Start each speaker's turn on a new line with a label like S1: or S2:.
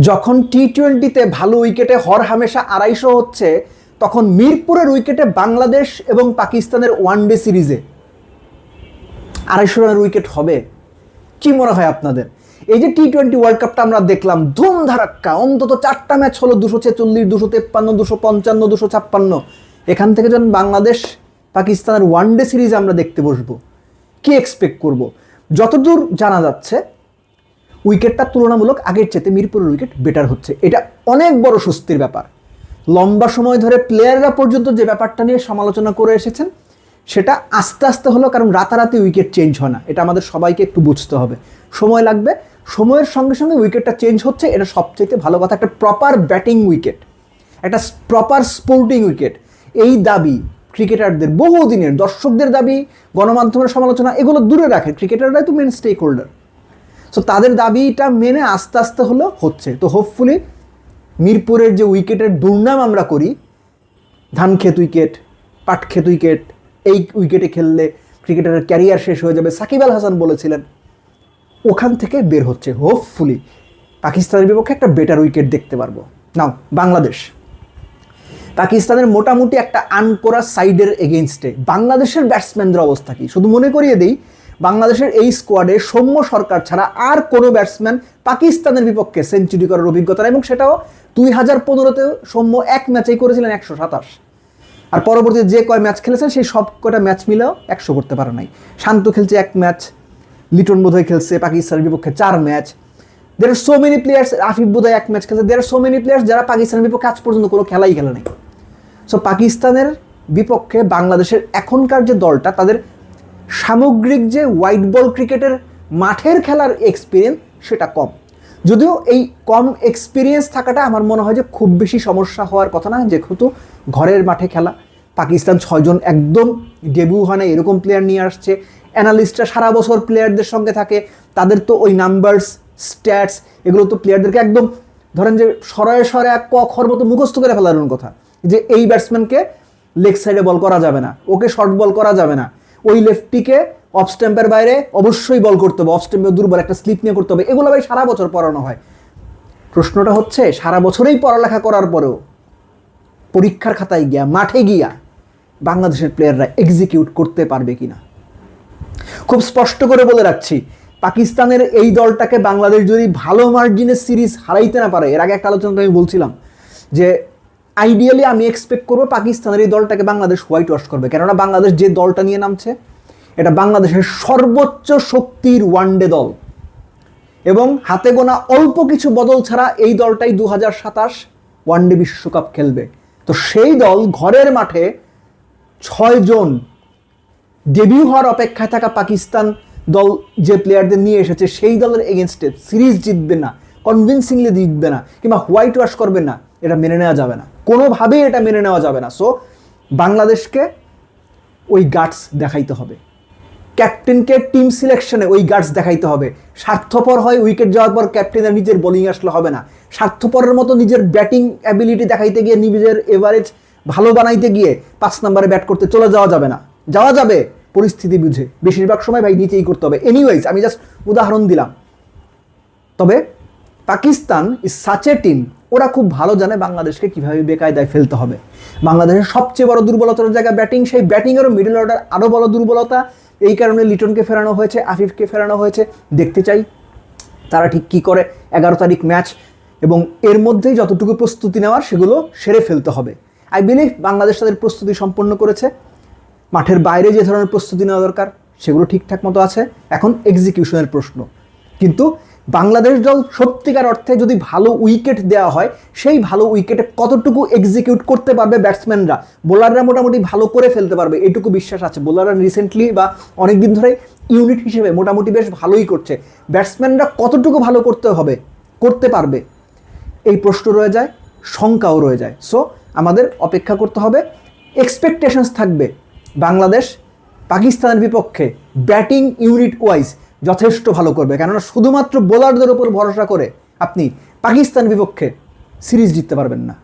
S1: যখন টি-20-তে ভালো উইকেটে হরহামেশা 250 হচ্ছে, তখন মিরপুরের উইকেটে বাংলাদেশ এবং পাকিস্তানের ওয়ানডে সিরিজে 250 রানের উইকেট হবে? কি মনে হয় আপনাদের? এই যে টি-20 ওয়ার্ল্ড কাপটা আমরা দেখলাম, ধুমধারাক্কা, অন্তত 4টা ম্যাচ হলো 246, 253, 255, 256। এখান থেকে যখন বাংলাদেশ পাকিস্তানের ওয়ানডে সিরিজ আমরা দেখতে বসবো, কি এক্সপেক্ট করব? যতদূর জানা যাচ্ছে উইকেটটা তুলনামূলক আগের চেয়ে মিরপুরের উইকেট বেটার হচ্ছে। এটা অনেক বড় স্বস্তির ব্যাপার। লম্বা সময় ধরে প্লেয়াররা পর্যন্ত যে ব্যাপারটা নিয়ে সমালোচনা করে এসেছেন, সেটা আস্তে আস্তে হলো, কারণ রাতারাতি উইকেট চেঞ্জ হয় না। এটা আমাদের সবাইকে একটু বুঝতে হবে, সময় লাগবে। সময়ের সঙ্গে সঙ্গে উইকেটটা চেঞ্জ হচ্ছে, এটা সবচেয়ে ভালো কথা। একটা প্রপার ব্যাটিং উইকেট, একটা প্রপার স্পোর্টিং উইকেট, এই দাবি ক্রিকেটারদের বহুদিনের, দর্শকদের দাবি, গণমাধ্যমের সমালোচনা, এগুলো দূরে রাখে। ক্রিকেটাররাই তো মেন স্টেক হোল্ডার। সো তাদের দাবিটা মেনে আস্তে আস্তে হলো হচ্ছে। তো হোপফুলি মিরপুরের যে উইকেটের দুর্নাম আমরা করি, ধানক্ষেত উইকেট, পাটক্ষেত উইকেট, এই উইকেটে খেললে ক্রিকেটারের ক্যারিয়ার শেষ হয়ে যাবে, সাকিব আল হাসান বলেছিলেন, ওখান থেকে বের হচ্ছে। হোপফুলি পাকিস্তানের বিপক্ষে একটা বেটার উইকেট দেখতে পারবো। নাও বাংলাদেশ পাকিস্তানের মোটামুটি একটা আনকোরা সাইডের এগেনস্টে বাংলাদেশের ব্যাটসম্যানদের অবস্থা কি? শুধু মনে করিয়ে দিই, বাংলাদেশের এই স্কোয়াডে সৌম্য সরকার ছাড়া আর কোনো ব্যাটসম্যান পাকিস্তানের বিপক্ষে সেঞ্চুরি করার অভিজ্ঞতা নেই, এবং সেটাও 2015-তে সৌম্য এক ম্যাচেই করেছিলেন 127। আর পরবর্তীতে যে কয় ম্যাচ খেলেছেন সেই সব কটা ম্যাচ মিলেও 100 করতে পারে নাই। শান্ত খেলছে 1 ম্যাচ, লিটন বোধহয় খেলছে পাকিস্তানের বিপক্ষে 4 ম্যাচ। দের আর সো মেনি প্লেয়ার্স, আফিফ বোধহয় 1 ম্যাচ খেলছে। দের আর সো মেনি প্লেয়ার্স যারা পাকিস্তানের বিপক্ষে আজ পর্যন্ত কোনো খেলাই খেলে নাই। সো পাকিস্তানের বিপক্ষে বাংলাদেশের এখনকার যে দলটা, তাদের সামগ্রিক যে হোয়াইট বল ক্রিকেটের মাঠের খেলার এক্সপিরিয়েন্স সেটা কম। যদিও এই কম এক্সপিরিয়েন্স থাকাটা আমার মনে হয় যে খুব বেশি সমস্যা হওয়ার কথা না, যেহেতু ঘরের মাঠে খেলা। পাকিস্তান 6 জন একদম ডেবিউ হয় না এরকম প্লেয়ার নিয়ে আসছে। অ্যানালিস্টরা সারা বছর প্লেয়ারদের সঙ্গে থাকে, তাদের তো ওই নাম্বারস, স্ট্যাটস, এগুলো তো প্লেয়ারদেরকে একদম ধরেন যে সরায় সরায় ক খর মতো মুখস্থ করে ফেলার কথা, যে এই ব্যাটসম্যানকে লেগ সাইডে বল করা যাবে না, ওকে শর্ট বল করা যাবে না, ওই লেফটিকে অফ স্ট্যাম্পের বাইরে অবশ্যই বল করতে হবে, অফ স্ট্যাম্পে দুর্বল একটা স্লিপ নিয়ে করতে হবে। এগুলো ভাই সারা বছর পড়ানো হয়। প্রশ্নটা হচ্ছে, সারা বছরেই পড়ালেখা করার পরেও পরীক্ষার খাতায় গিয়া, মাঠে গিয়া বাংলাদেশের প্লেয়াররা এক্সিকিউট করতে পারবে কিনা। খুব স্পষ্ট করে বলে রাখছি, পাকিস্তানের এই দলটাকে বাংলাদেশ যদি ভালো মার্জিনের সিরিজ হারাইতে না পারে, এর আগে একটা আলোচনাতে আমি বলছিলাম যে আইডিয়ালি আমি এক্সপেক্ট করবো পাকিস্তানের এই দলটাকে বাংলাদেশ হোয়াইট ওয়াশ করবে। কেননা বাংলাদেশ যে দলটা নিয়ে নামছে, এটা বাংলাদেশের সর্বোচ্চ শক্তির ওয়ানডে দল, এবং হাতে গোনা অল্প কিছু বদল ছাড়া এই দলটাই 2027 ওয়ানডে বিশ্বকাপ খেলবে। তো সেই দল ঘরের মাঠে 6 জন ডেবিউ হওয়ার অপেক্ষায় থাকা পাকিস্তান দল যে প্লেয়ারদের নিয়ে এসেছে, সেই দলের এগেনস্টে সিরিজ জিতবে না, কনভিনসিংলি জিতবে না, কিংবা হোয়াইট ওয়াশ করবে না, এটা মেনে নেওয়া যাবে না, কোনোভাবেই এটা মেনে নেওয়া যাবে না। সো বাংলাদেশকে ওই গাটস দেখাইতে হবে, ক্যাপ্টেনকে টিম সিলেকশনে ওই গাটস দেখাইতে হবে। স্বার্থপর হয় উইকেট যাওয়ার পর ক্যাপ্টেনের নিজের বোলিং আসলে হবে না, স্বার্থপরের মতো নিজের ব্যাটিং অ্যাবিলিটি দেখাইতে গিয়ে, নিজের এভারেজ ভালো বানাইতে গিয়ে 5 নম্বরে ব্যাট করতে চলে যাওয়া যাবে না। যাওয়া যাবে পরিস্থিতি বুঝে, বেশিরভাগ সময় ভাই নিচেই করতে হবে। এনিওয়েজ, আমি জাস্ট উদাহরণ দিলাম। তবে Pakistan is such a team, ওরা খুব ভালো জানে বাংলাদেশকে কীভাবে বেকায়দায় ফেলতে হবে। বাংলাদেশের সবচেয়ে বড় দুর্বলতার জায়গা ব্যাটিং, সেই ব্যাটিংয়েরও মিডল অর্ডার আরও বড় দুর্বলতা। এই কারণে লিটনকে ফেরানো হয়েছে, আফিফকে ফেরানো হয়েছে। দেখতে চাই তারা ঠিক কী করে। 11 তারিখ ম্যাচ, এবং এর মধ্যেই যতটুকু প্রস্তুতি নেওয়ার সেগুলো সেরে ফেলতে হবে। আই বিলিভ বাংলাদেশ তাদের প্রস্তুতি সম্পন্ন করেছে। মাঠের বাইরে যে ধরনের প্রস্তুতি নেওয়া দরকার সেগুলো ঠিকঠাক মতো আছে। এখন এক্সিকিউশনের প্রশ্ন। কিন্তু বাংলাদেশ দল সত্যিকার অর্থে যদি ভালো উইকেট দেওয়া হয়, সেই ভালো উইকেটে কতটুকু এক্সিকিউট করতে পারবে ব্যাটসম্যানরা, বোলাররা মোটামুটি ভালো করে ফেলতে পারবে, এটুকু বিশ্বাস আছে। বোলাররা রিসেন্টলি বা অনেকদিন ধরে ইউনিট হিসেবে মোটামুটি বেশ ভালোই করছে। ব্যাটসম্যানরা কতটুকু ভালো করতে পারবে, এই প্রশ্ন রয়ে যায়, শঙ্কাও রয়ে যায়। সো আমাদের অপেক্ষা করতে হবে। এক্সপেকটেশনস থাকবে বাংলাদেশ পাকিস্তানের বিপক্ষে ব্যাটিং ইউনিট ওয়াইজ যথেষ্ট ভালো করবে। কেননা শুধুমাত্র বোলারদের উপর ভরসা করে আপনি পাকিস্তান বিপক্ষে সিরিজ জিততে পারবেন না।